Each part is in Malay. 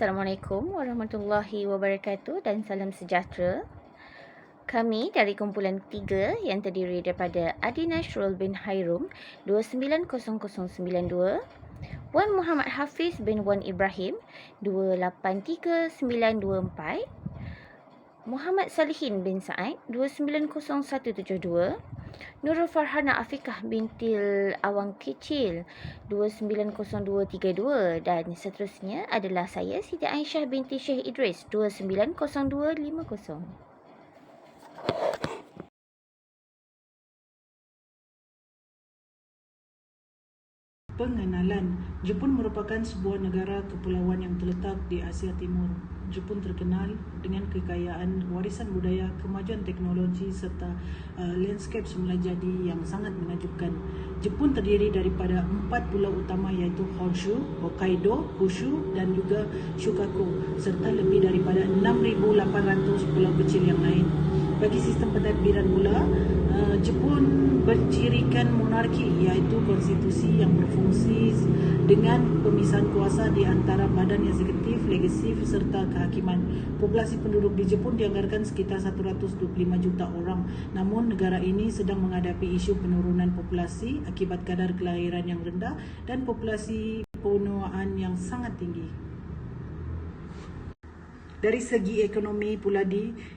Assalamualaikum warahmatullahi wabarakatuh dan salam sejahtera. Kami dari kumpulan 3 yang terdiri daripada Adi Nasrul bin Hairum 290092, Wan Muhammad Hafiz bin Wan Ibrahim 283924, Muhammad Salihin bin Said 290172, Nurul Farhana Afikah bintil Awang Kecil 290232 dan seterusnya adalah saya Siti Aisyah binti Syekh Idris 290250. Pengenalan. Jepun merupakan sebuah negara kepulauan yang terletak di Asia Timur. Jepun terkenal dengan kekayaan warisan budaya, kemajuan teknologi serta landscape semula jadi yang sangat menakjubkan. Jepun terdiri daripada 4 pulau utama iaitu Honshu, Hokkaido, Kyushu dan juga Shikoku serta lebih daripada 6,800 pulau kecil yang lain. Bagi sistem pentadbiran pula, Jepun bercirikan monarki iaitu konstitusi yang berfungsi dengan pemisahan kuasa di antara badan eksekutif, legislatif serta kehakiman. Populasi penduduk di Jepun dianggarkan sekitar 125 juta orang. Namun negara ini sedang menghadapi isu penurunan populasi akibat kadar kelahiran yang rendah dan populasi penuaan yang sangat tinggi. Dari segi ekonomi pula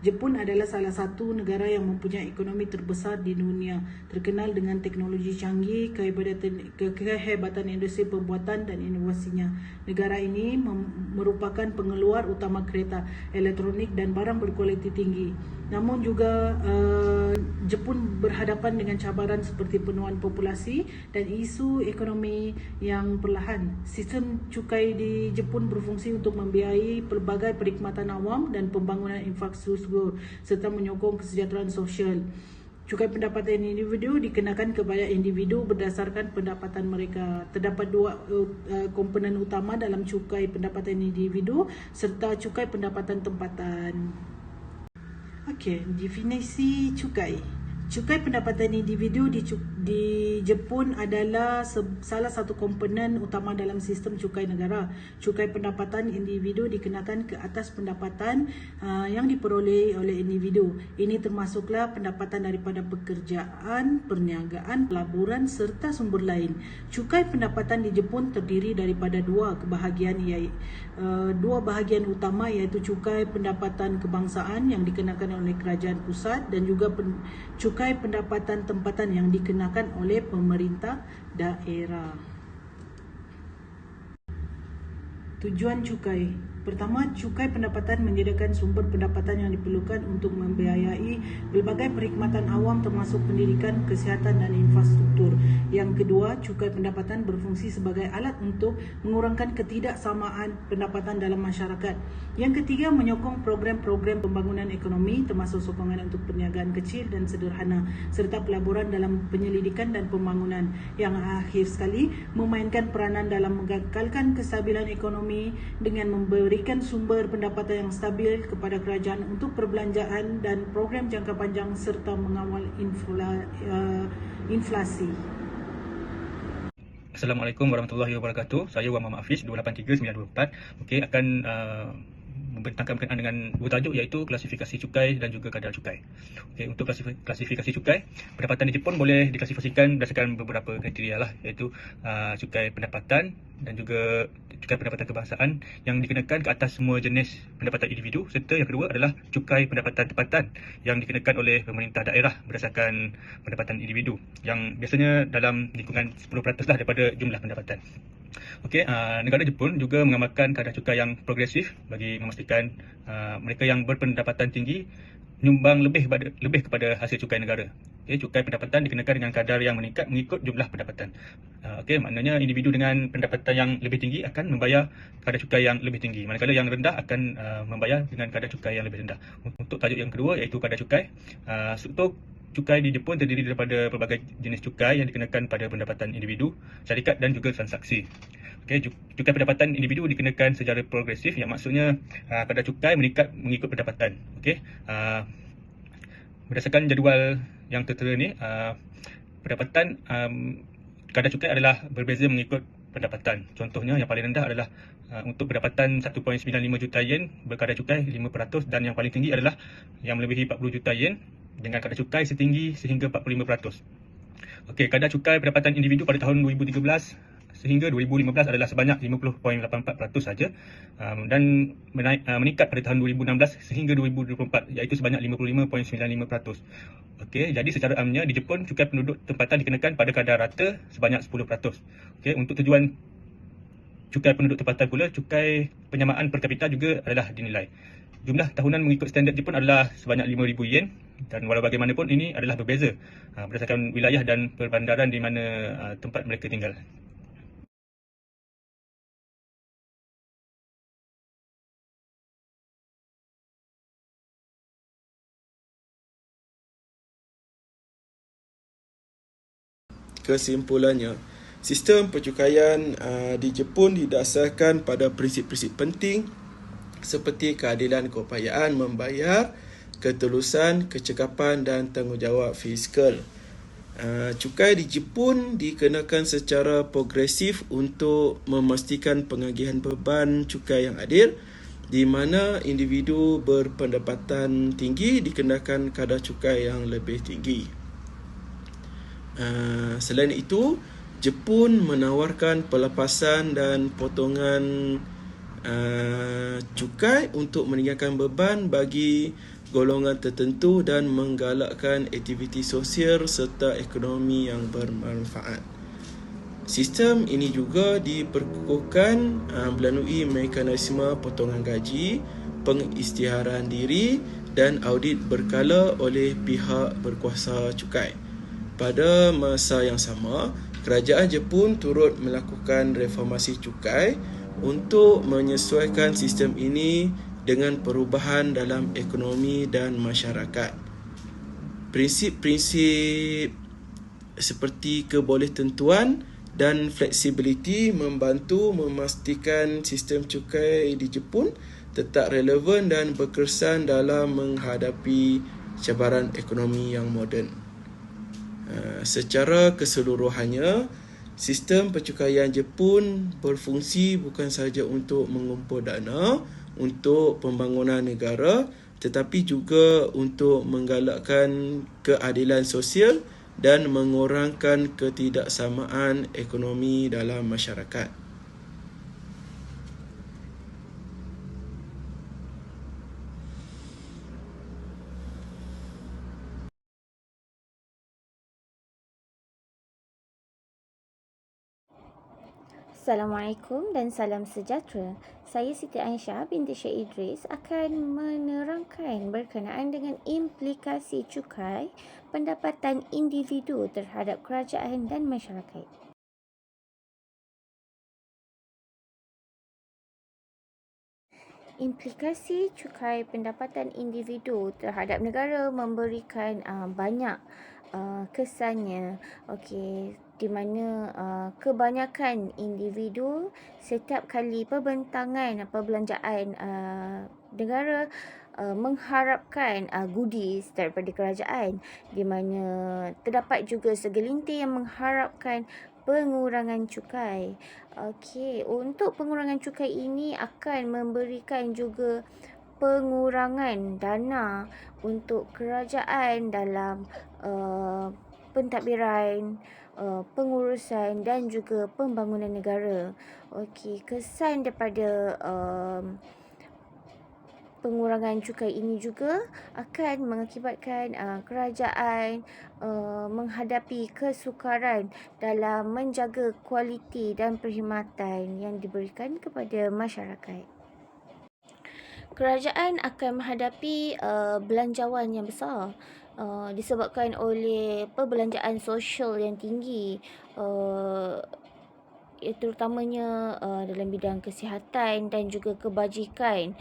Jepun adalah salah satu negara yang mempunyai ekonomi terbesar di dunia, terkenal dengan teknologi canggih, kehebatan industri pembuatan dan inovasinya. Negara ini merupakan pengeluar utama kereta, elektronik dan barang berkualiti tinggi. Namun juga Jepun berhadapan dengan cabaran seperti penurunan populasi dan isu ekonomi yang perlahan. Sistem cukai di Jepun berfungsi untuk membiayai pelbagai perkhidmatan awam dan pembangunan infrastruktur serta menyokong kesejahteraan sosial. Cukai pendapatan individu dikenakan kepada individu berdasarkan pendapatan mereka. Terdapat dua komponen utama dalam cukai pendapatan individu serta cukai pendapatan tempatan. Okey, definisi cukai. Cukai pendapatan individu di Jepun adalah salah satu komponen utama dalam sistem cukai negara. Cukai pendapatan individu dikenakan ke atas pendapatan yang diperoleh oleh individu. Ini termasuklah pendapatan daripada pekerjaan, perniagaan, pelaburan serta sumber lain. Cukai pendapatan di Jepun terdiri daripada dua bahagian utama iaitu cukai pendapatan kebangsaan yang dikenakan oleh kerajaan pusat dan juga cukai pendapatan tempatan yang dikenakan oleh pemerintah daerah. Tujuan cukai. Pertama, cukai pendapatan menyediakan sumber pendapatan yang diperlukan untuk membiayai pelbagai perkhidmatan awam termasuk pendidikan, kesihatan dan infrastruktur. Yang kedua, cukai pendapatan berfungsi sebagai alat untuk mengurangkan ketidaksamaan pendapatan dalam masyarakat. Yang ketiga, menyokong program-program pembangunan ekonomi termasuk sokongan untuk perniagaan kecil dan sederhana serta pelaburan dalam penyelidikan dan pembangunan. Yang akhir sekali, memainkan peranan dalam mengekalkan kestabilan ekonomi dengan memberikan sumber pendapatan yang stabil kepada kerajaan untuk perbelanjaan dan program jangka panjang serta mengawal inflasi. Assalamualaikum warahmatullahi wabarakatuh. Saya Wan Muhammad Hafiz 283924. Okey, akan membentangkan berkenaan dengan dua tajuk iaitu klasifikasi cukai dan juga kadar cukai. Okey, untuk klasifikasi cukai, pendapatan di Jepun boleh diklasifikasikan berdasarkan beberapa kriteria lah, iaitu cukai pendapatan dan juga cukai pendapatan kebangsaan yang dikenakan ke atas semua jenis pendapatan individu, serta yang kedua adalah cukai pendapatan tempatan yang dikenakan oleh pemerintah daerah berdasarkan pendapatan individu yang biasanya dalam lingkungan 10% lah daripada jumlah pendapatan. Okey, negara Jepun juga mengamalkan kadar cukai yang progresif bagi memastikan mereka yang berpendapatan tinggi menyumbang lebih kepada hasil cukai negara. Okey, cukai pendapatan dikenakan dengan kadar yang meningkat mengikut jumlah pendapatan. Okey, maknanya individu dengan pendapatan yang lebih tinggi akan membayar kadar cukai yang lebih tinggi, manakala yang rendah akan membayar dengan kadar cukai yang lebih rendah. Untuk tajuk yang kedua iaitu kadar cukai. Struktur cukai di Jepun terdiri daripada pelbagai jenis cukai yang dikenakan pada pendapatan individu, syarikat dan juga transaksi. Okey, cukai pendapatan individu dikenakan secara progresif yang maksudnya kadar cukai meningkat mengikut pendapatan. Okey, berdasarkan jadual yang tertera ni, pendapatan kadar cukai adalah berbeza mengikut pendapatan. Contohnya yang paling rendah adalah untuk pendapatan 1.95 juta yen berkadar cukai 5% dan yang paling tinggi adalah yang melebihi 40 juta yen dengan kadar cukai setinggi sehingga 45%. Okey, kadar cukai pendapatan individu pada tahun 2013 sehingga 2015 adalah sebanyak 50.84% saja dan meningkat pada tahun 2016 sehingga 2024 iaitu sebanyak 55.95%. Okey, jadi secara amnya di Jepun cukai penduduk tempatan dikenakan pada kadar rata sebanyak 10%. Okey, untuk tujuan cukai penduduk tempatan pula, cukai penyamaan per kapita juga adalah dinilai. Jumlah tahunan mengikut standard Jepun adalah sebanyak 5,000 yen dan walau bagaimanapun ini adalah berbeza berdasarkan wilayah dan perbandaran di mana tempat mereka tinggal. Kesimpulannya, sistem percukaian di Jepun didasarkan pada prinsip-prinsip penting seperti keadilan keupayaan membayar, ketulusan, kecekapan dan tanggungjawab fiskal. Cukai di Jepun dikenakan secara progresif untuk memastikan pengagihan beban cukai yang adil, di mana individu berpendapatan tinggi dikenakan kadar cukai yang lebih tinggi. Selain itu, Jepun menawarkan pelepasan dan potongan cukai untuk meninggalkan beban bagi golongan tertentu dan menggalakkan aktiviti sosial serta ekonomi yang bermanfaat. Sistem ini juga diperkukuhkan melalui mekanisme potongan gaji, pengisytiharan diri dan audit berkala oleh pihak berkuasa cukai. Pada masa yang sama, kerajaan Jepun turut melakukan reformasi cukai untuk menyesuaikan sistem ini dengan perubahan dalam ekonomi dan masyarakat. Prinsip-prinsip seperti kebolehtentuan dan fleksibiliti membantu memastikan sistem cukai di Jepun tetap relevan dan berkesan dalam menghadapi cabaran ekonomi yang moden. Secara keseluruhannya, sistem percukaian Jepun berfungsi bukan sahaja untuk mengumpul dana untuk pembangunan negara tetapi juga untuk menggalakkan keadilan sosial dan mengurangkan ketidaksamaan ekonomi dalam masyarakat. Assalamualaikum dan salam sejahtera. Saya Siti Aisyah binti Syed Idris akan menerangkan berkenaan dengan implikasi cukai pendapatan individu terhadap kerajaan dan masyarakat. Implikasi cukai pendapatan individu terhadap negara memberikan banyak kesannya. Okey, di mana kebanyakan individu setiap kali pembentangan perbelanjaan negara mengharapkan goodies daripada kerajaan, di mana terdapat juga segelintir yang mengharapkan pengurangan cukai. Okey, untuk pengurangan cukai ini akan memberikan juga pengurangan dana untuk kerajaan dalam pentadbiran, pengurusan dan juga pembangunan negara. Okey, kesan daripada pengurangan cukai ini juga akan mengakibatkan kerajaan menghadapi kesukaran dalam menjaga kualiti dan perkhidmatan yang diberikan kepada masyarakat. Kerajaan akan menghadapi belanjawan yang besar disebabkan oleh perbelanjaan sosial yang tinggi, terutamanya dalam bidang kesihatan dan juga kebajikan.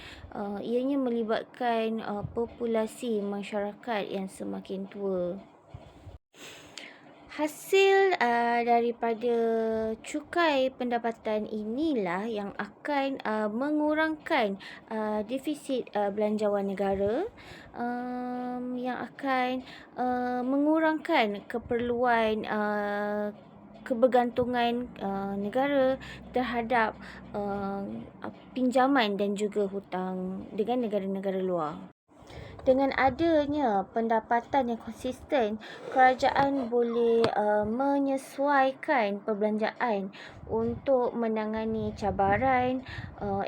Ianya melibatkan populasi masyarakat yang semakin tua. Hasil daripada cukai pendapatan inilah yang akan mengurangkan defisit belanjawan negara, yang akan mengurangkan keperluan kebergantungan negara terhadap pinjaman dan juga hutang dengan negara-negara luar. Dengan adanya pendapatan yang konsisten, kerajaan boleh menyesuaikan perbelanjaan untuk menangani cabaran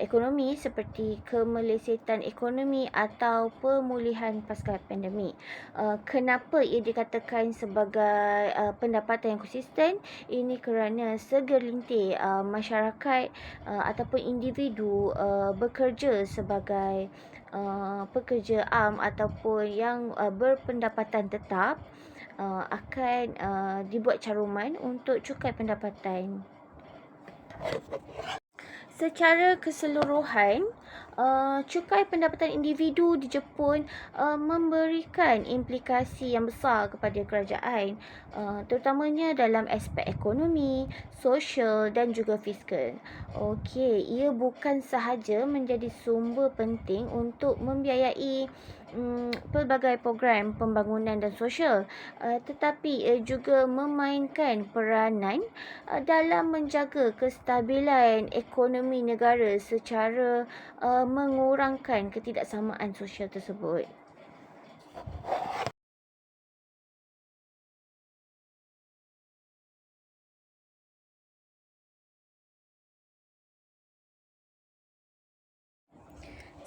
ekonomi seperti kemelesetan ekonomi atau pemulihan pasca pandemik. Kenapa ia dikatakan sebagai pendapatan yang konsisten? Ini kerana segelintir masyarakat ataupun individu bekerja sebagai pekerja am ataupun yang berpendapatan tetap akan dibuat caruman untuk cukai pendapatan. Secara keseluruhan, cukai pendapatan individu di Jepun memberikan implikasi yang besar kepada kerajaan, terutamanya dalam aspek ekonomi, sosial dan juga fiskal. Okey, ia bukan sahaja menjadi sumber penting untuk membiayai pelbagai program pembangunan dan sosial, tetapi ia juga memainkan peranan dalam menjaga kestabilan ekonomi negara secara mengurangkan ketidaksamaan sosial tersebut.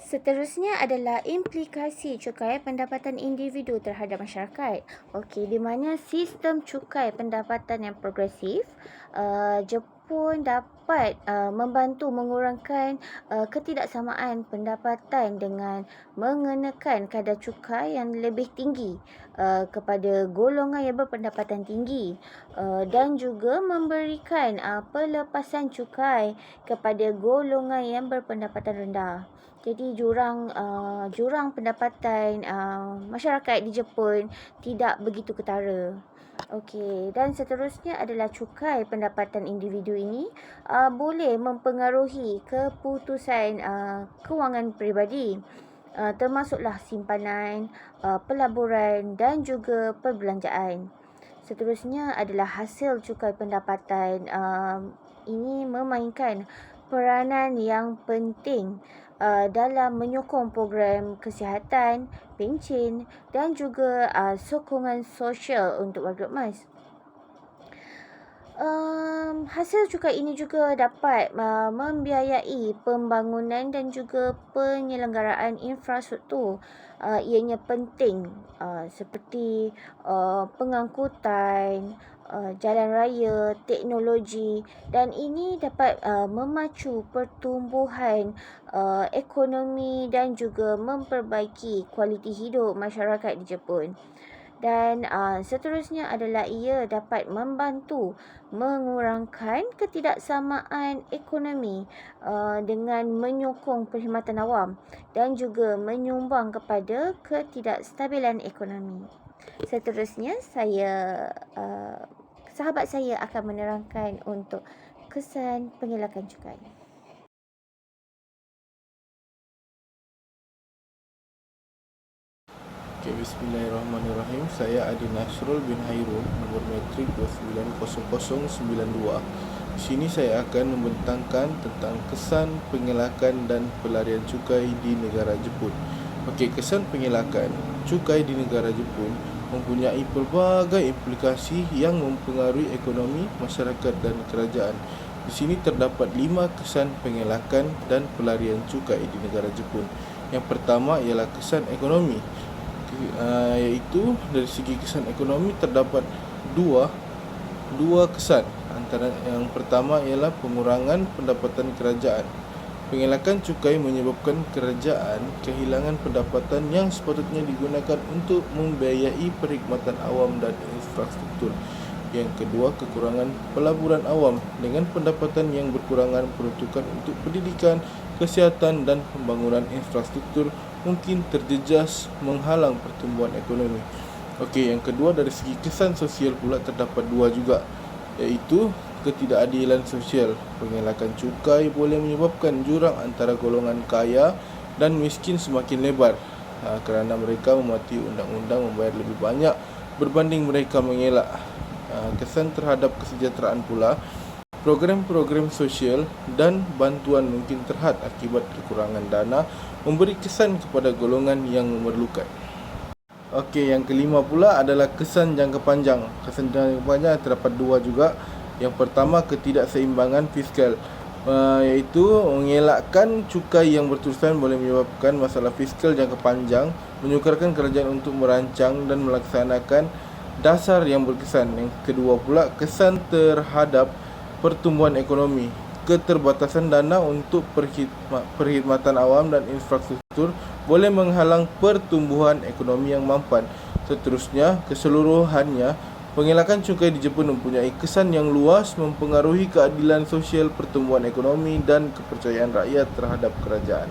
Seterusnya adalah implikasi cukai pendapatan individu terhadap masyarakat. Okey, di mana sistem cukai pendapatan yang progresif, Jepun dapat membantu mengurangkan ketidaksamaan pendapatan dengan mengenakan kadar cukai yang lebih tinggi kepada golongan yang berpendapatan tinggi dan juga memberikan pelepasan cukai kepada golongan yang berpendapatan rendah. Jadi jurang pendapatan masyarakat di Jepun tidak begitu ketara. Okey, dan seterusnya adalah cukai pendapatan individu ini boleh mempengaruhi keputusan kewangan peribadi, termasuklah simpanan, pelaburan dan juga perbelanjaan. Seterusnya adalah hasil cukai pendapatan. Ini memainkan peranan yang penting dalam menyokong program kesihatan, pencen dan juga sokongan sosial untuk warga emas. Hasil cukai ini juga dapat membiayai pembangunan dan juga penyelenggaraan infrastruktur. Ianya penting seperti pengangkutan, jalan raya, teknologi, dan ini dapat memacu pertumbuhan ekonomi dan juga memperbaiki kualiti hidup masyarakat di Jepun. Dan seterusnya adalah ia dapat membantu mengurangkan ketidaksamaan ekonomi dengan menyokong perkhidmatan awam dan juga menyumbang kepada ketidakstabilan ekonomi. Seterusnya sahabat saya akan menerangkan untuk kesan pengelakan cukai. Bismillahirrahmanirrahim. Saya Adi Nasrul bin Hairun, nomor metrik 290092. Di sini saya akan membentangkan tentang kesan pengelakan dan pelarian cukai di negara Jepun. Okey, kesan pengelakan cukai di negara Jepun mempunyai pelbagai implikasi yang mempengaruhi ekonomi, masyarakat dan kerajaan. Di sini terdapat 5 kesan pengelakan dan pelarian cukai di negara Jepun. Yang pertama ialah kesan ekonomi, iaitu dari segi kesan ekonomi terdapat dua kesan. Antara yang pertama ialah pengurangan pendapatan kerajaan. Pengelakan cukai menyebabkan kerajaan kehilangan pendapatan yang sepatutnya digunakan untuk membiayai perkhidmatan awam dan infrastruktur. Yang kedua, kekurangan pelaburan awam. Dengan pendapatan yang berkurangan, peruntukan untuk pendidikan, kesihatan dan pembangunan infrastruktur mungkin terjejas menghalang pertumbuhan ekonomi. Okey, yang kedua dari segi kesan sosial pula terdapat dua juga, iaitu ketidakadilan sosial. Pengelakan cukai boleh menyebabkan jurang antara golongan kaya dan miskin semakin lebar kerana mereka mematuhi undang-undang membayar lebih banyak berbanding mereka mengelak. kesan terhadap kesejahteraan pula, program-program sosial dan bantuan mungkin terhad akibat kekurangan dana memberi kesan kepada golongan yang memerlukan. Okey, yang kelima pula adalah kesan jangka panjang. Kesan jangka panjang terdapat dua juga. Yang pertama, ketidakseimbangan fiskal, iaitu mengelakkan cukai yang berterusan boleh menyebabkan masalah fiskal jangka panjang, menyukarkan kerajaan untuk merancang dan melaksanakan dasar yang berkesan. Yang kedua pula, kesan terhadap pertumbuhan ekonomi, keterbatasan dana untuk perkhidmatan awam dan infrastruktur boleh menghalang pertumbuhan ekonomi yang mampan. Seterusnya, keseluruhannya, pengelakan cukai di Jepun mempunyai kesan yang luas, mempengaruhi keadilan sosial, pertumbuhan ekonomi dan kepercayaan rakyat terhadap kerajaan.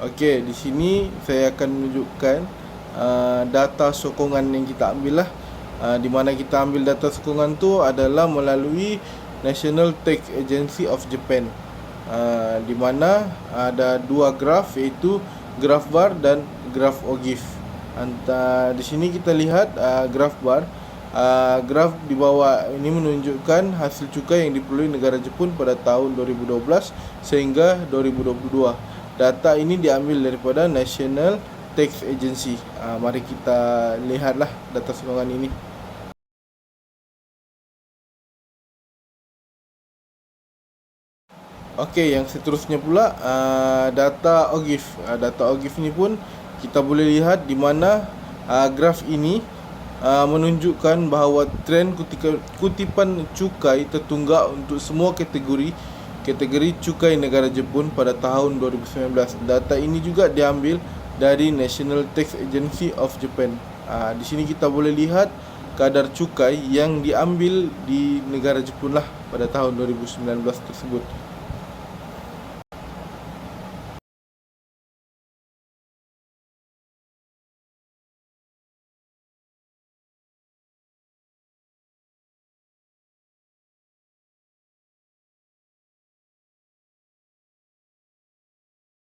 Okey, di sini saya akan menunjukkan data sokongan yang kita ambil lah. Di mana kita ambil data sokongan tu adalah melalui National Tax Agency of Japan, di mana ada dua graf, iaitu graf bar dan graf OGIF. Di sini kita lihat graf bar. Graf di bawah ini menunjukkan hasil cukai yang diperoleh negara Jepun pada tahun 2012 sehingga 2022. Data ini diambil daripada National Tax Agency. Mari kita lihatlah data sokongan ini. Okey, yang seterusnya pula data OGIF. Data OGIF ni pun kita boleh lihat di mana graf ini menunjukkan bahawa trend kutipan cukai tertunggak untuk semua kategori cukai negara Jepun pada tahun 2019. Data ini juga diambil dari National Tax Agency of Japan. Di sini kita boleh lihat kadar cukai yang diambil di negara Jepun lah pada tahun 2019 tersebut.